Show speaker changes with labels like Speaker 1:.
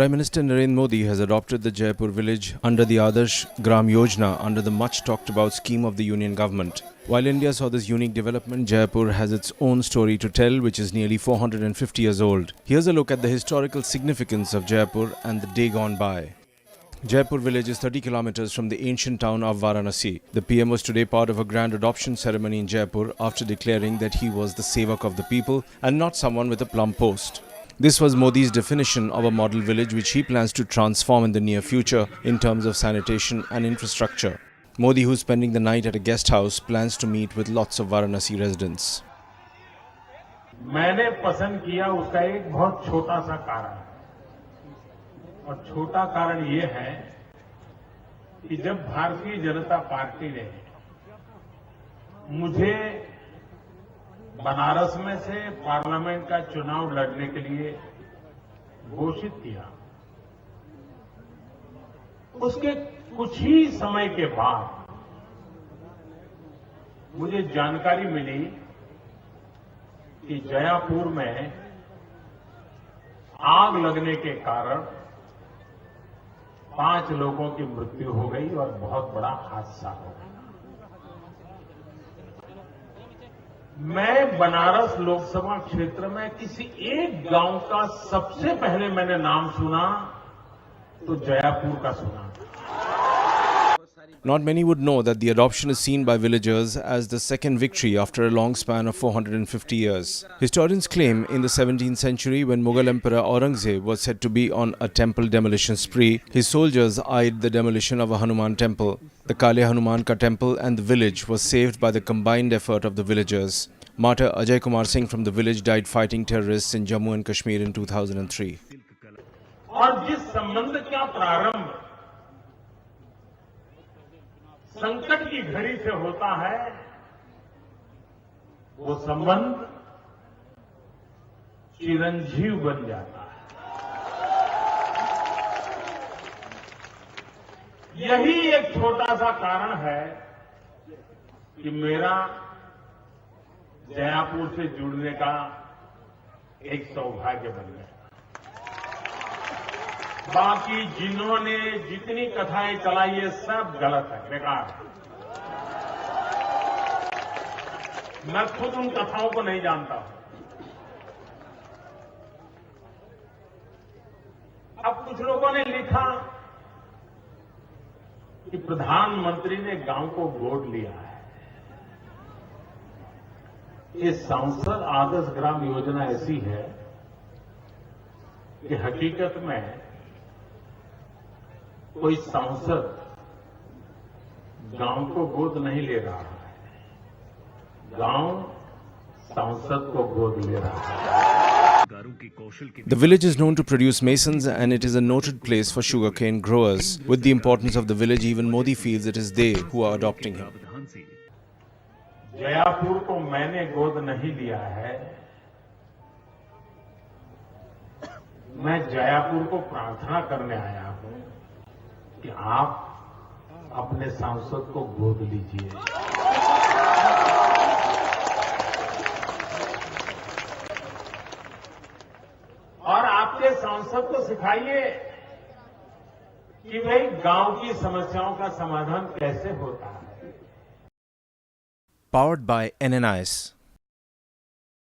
Speaker 1: Prime Minister Narendra Modi has adopted the Jaipur village under the Adarsh Gram Yojana under the much talked about scheme of the Union government. While India saw this unique development, Jaipur has its own story to tell, which is nearly 450 years old. Here's a look at the historical significance of Jaipur and the day gone by. Jaipur village is 30 kilometers from the ancient town of Varanasi. The PM was today part of a grand adoption ceremony in Jaipur after declaring that he was the sevak of the people and not someone with a plum post. This was Modi's definition of a model village which he plans to transform in the near future in terms of sanitation and infrastructure. Modi, who's spending the night at a guest house, plans to meet with lots of Varanasi residents.
Speaker 2: मैंने पसंद किया उसका एक बहुत छोटा सा कारण, और छोटा कारण ये है कि जब भारतीय जनता पार्टी ने मुझे बनारस में से पार्लियामेंट का चुनाव लड़ने के लिए घोषित किया, उसके कुछ ही समय के बाद मुझे जानकारी मिली कि जयापुर में आग लगने के कारण 5 लोगों की मृत्यु हो गई और बहुत बड़ा हादसा हो गया। मैं बनारस लोकसभा क्षेत्र में किसी एक गांव का सबसे पहले मैंने नाम सुना तो जयापुर का सुना।
Speaker 1: Not many would know that the adoption is seen by villagers as the second victory after a long span of 450 years. Historians claim in the 17th century, when Mughal Emperor Aurangzeb was said to be on a temple demolition spree, his soldiers eyed the demolition of a Hanuman temple. The Kale Hanuman Ka temple and the village was saved by the combined effort of the villagers. Martyr Ajay Kumar Singh from the village died fighting terrorists in Jammu and Kashmir in 2003.
Speaker 2: और जिस संबंध का प्रारंभ संकट की घड़ी से होता है, वो संबंध चिरंजीव बन जाता है। यही एक छोटा सा कारण है कि मेरा जयापुर से जुड़ने का एक सौभाग्य बन गया। बाकी जिन्होंने जितनी कथाएं चलाई ये सब गलत है, बेकार है। मैं खुद उन कथाओं को नहीं जानता हूं। अब कुछ लोगों ने लिखा कि प्रधानमंत्री ने गांव को गोद लिया है। ये सांसद आदर्श ग्राम योजना ऐसी है कि हकीकत में कोई सांसद गांव को गोद नहीं ले रहा है, गांव सांसद को गोद ले रहा है।
Speaker 1: The village is known to produce masons and it is a noted place for sugarcane growers. With the importance of the village, even Modi feels it is they who are adopting him.
Speaker 2: Jayapur को मैंने गोद नहीं लिया है, मैं जयापुर को प्रार्थना करने आया हूं कि आप अपने सांसद को गोद लीजिए। और आपके सांसद को सिखाइए कि भाई गांव की समस्याओं का समाधान कैसे होता है।
Speaker 1: Powered by NNIS.